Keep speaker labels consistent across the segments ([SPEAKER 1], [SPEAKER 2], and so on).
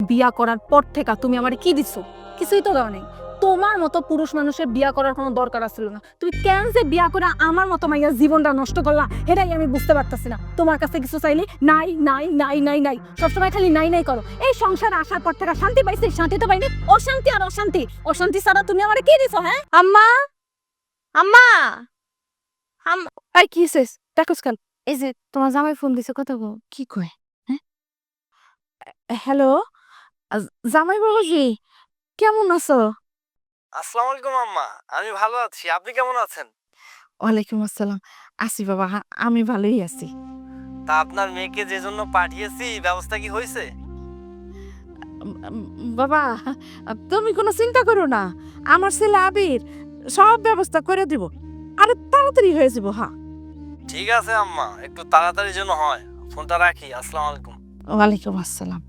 [SPEAKER 1] বিয়া করার পর থেকে তুমি আমারে কি দিছো? কিছুই তো দাও নাই। তোমার মতো পুরুষ মানুষের বিয়া করার কোনো দরকার ছিল না। তুমি কেন যে বিয়া করে আমার মতো মাইয়া জীবনটা নষ্ট করলা এটাই আমি বুঝতে পারতাছি না। তোমার কাছে কিছু চাইলে নাই নাই নাই নাই নাই, সবসময় খালি নাই নাই করো। এই সংসারে আসার পর থেকে শান্তি পাইছি, শান্তি তো পাইনি, অশান্তি আর অশান্তি। অশান্তি ছাড়া তুমি আমারে কি দিছো? হ্যাঁ
[SPEAKER 2] আম্মা, আম্মা,
[SPEAKER 1] এই কি শেষ দেখোস কেন?
[SPEAKER 2] এই যে তোমার জামাই ফোন দিছে, কথা বল।
[SPEAKER 1] কি কয়? হ্যাঁ, হ্যালো জামাই বাবাজি, কেমন আছো?
[SPEAKER 3] আসসালামু আলাইকুম আম্মা, আমি ভালো আছি। আপনি কেমন আছেন?
[SPEAKER 1] ওয়ালাইকুম আসসালাম। আছি বাবা, আমি ভালোই আছি।
[SPEAKER 3] তা আপনার মেয়েকে যে জন্য পাঠিয়েছি ব্যবস্থা কি হয়েছে?
[SPEAKER 1] বাবা, তুমি কোনো চিন্তা করো না, আমার ছেলে আবির সব ব্যবস্থা করে দিব। আরে তাড়াতাড়ি হয়ে যাব। হ্যাঁ,
[SPEAKER 3] ঠিক আছে আম্মা, একটু তাড়াতাড়ি যেন হয়। ফোনটা রাখি। আসসালামু আলাইকুম।
[SPEAKER 1] ওয়ালাইকুম আসসালাম।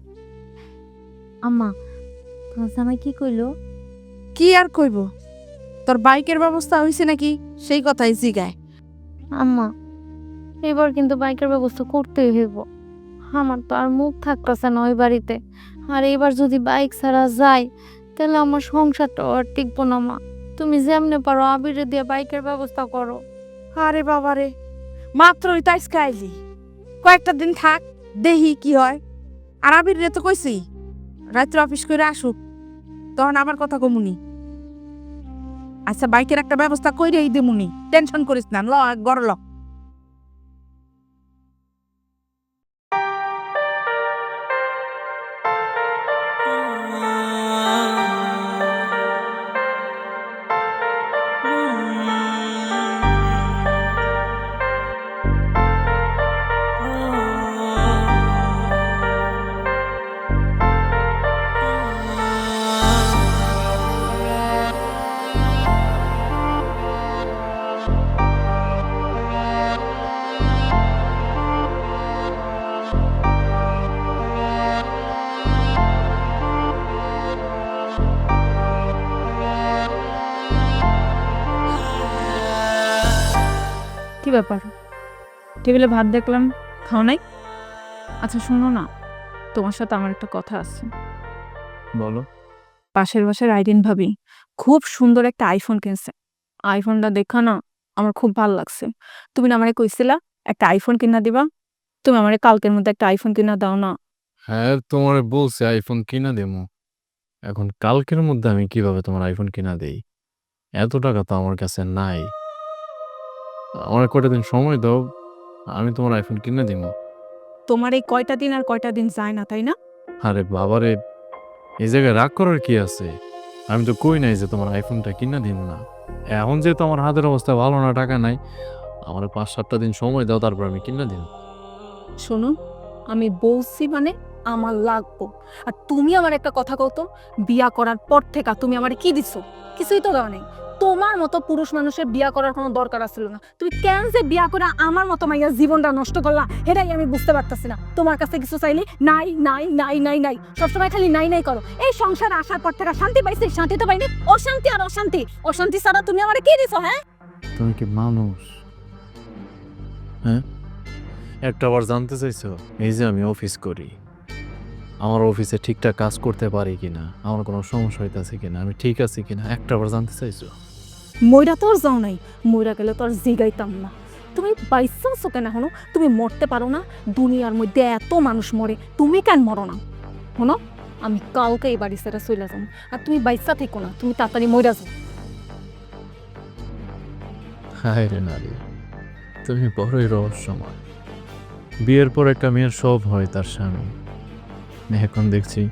[SPEAKER 2] আম্মা, তোমার জামাই কি কইলো?
[SPEAKER 1] কি আর কইব, তোর বাইকের ব্যবস্থা হয়েছে নাকি সেই কথাই জিগায়।
[SPEAKER 2] আম্মা, এবার কিন্তু বাইকের ব্যবস্থা করতেই হইব। আমার তো আর মুখ থাকতেছে না ওই বাড়িতে। আর এবার যদি বাইক ছাড়া যাই তাহলে আমার সংসারটা আর টিকবো না। মা, তুমি যেমনে পারো আবিরে দিয়ে বাইকের ব্যবস্থা করো।
[SPEAKER 1] আরে বাবা রে, মাত্রই তো আজকে আইলি, কয়েকটা দিন থাক, দেহি কি হয়। আর আবির রে তো কইছি রাত্রে অফিস করে আসুক, তখন আমার কথা কমুনি। আচ্ছা, বাইকের একটা ব্যবস্থা কইরেই দেমুনি, টেনশন করিস না। ল গড় ল।
[SPEAKER 4] কি ব্যাপার? টেবিলে ভাত দেখলাম, খাও নাই? আচ্ছা শোনো না, তোমার সাথে আমার একটা কথা আছে।
[SPEAKER 3] বলো।
[SPEAKER 4] পাশের বাসার আইরিন ভাবি খুব সুন্দর একটা আইফোন কিনছে। আইফোনটা দেখা না আমার খুব ভালো লাগছে। তুমি না আমারে কইছিলা একটা আইফোন কিনা দিবা? তুমি আমারে কালকের মধ্যে একটা আইফোন কিনা দাও না।
[SPEAKER 5] হ্যাঁ, তোমারে বলছে আইফোন কিনা দেবো। এখন কালকের মধ্যে আমি কিভাবে তোমার আইফোন কিনা দেই? এত টাকা তো আমার কাছে নাই। আমার কয়টা দিন সময় দাও, আমি তোমার আইফোন কিনে দিব।
[SPEAKER 4] তোমার এই কয়টা দিন আর কয়টা দিন যায় না, তাই না?
[SPEAKER 5] আরে বাবারে, এই জায়গায় রাগ করার কি আছে? আমি তো কই নাই যে তোমার আইফোনটা কিনা দিব না। এখন যেহেতু আমার হাতের অবস্থা ভালো না, টাকা নাই, আমার 5-7টা দিন সময় দাও, তারপর আমি কিনা দিব।
[SPEAKER 1] শোনো, আমি বলছি মানে আমার লাগবো। আর তুমি আমার একটা কথা কতো, বিয়া করার পর থেকে তুমি আমারে কি দিছো? কিছুই তো দাও নাই। তোমার মতো পুরুষ মানুষের বিয়া করার কোনো দরকার ছিল না। তুমি কেন যে বিয়া করে আমার মতো মাইয়া জীবনটা নষ্ট করলা এটাই আমি বুঝতে পারতাছি না। তোমার কাছে কিছু চাইলে নাই নাই নাই নাই নাই, সবসময় খালি নাই নাই করো। এই সংসারে আসার পর থেকে শান্তি পাইছি, শান্তি তো পাইনি, অশান্তি আর অশান্তি। অশান্তি ছাড়া তুমি আমারে কি দিছো? হ্যাঁ,
[SPEAKER 5] তুমি কি মানুষ? হ্যাঁ, একটা বার জানতে চাইছো এই যে আমি অফিস করি, আমার অফিসে ঠিকঠাক কাজ করতে পারি কিনা, আমার কোনো সমস্যা হইতেছে কিনা, আমি ঠিক আছি কিনা, একটা বার জানতে চাইছো?
[SPEAKER 1] মইরা তো আর যাও নাই, মইরা গেলে তো আর জিগাইতাম না। তুমি বাইসা আছো কেন এখনো? তুমি মরতে পারো না? দুনিয়ার মধ্যে এত মানুষ মরে, তুমি কেন মরো না? শোনো, আমি কালকে এই বাড়ি ছেড়ে চলে যাবো। আর তুমি বাইসা থেকো না, তুমি তাড়াতাড়ি মইরা যাও।
[SPEAKER 5] হায় রে নারী, তুমি বড়ই রহস্যময়। বিয়ের পর একটা মেয়ের সব হয় তার স্বামী, এখন দেখছি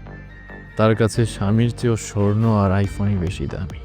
[SPEAKER 5] তার কাছে স্বামীর চেয়েও স্বর্ণ আর আইফোনই বেশি দামি।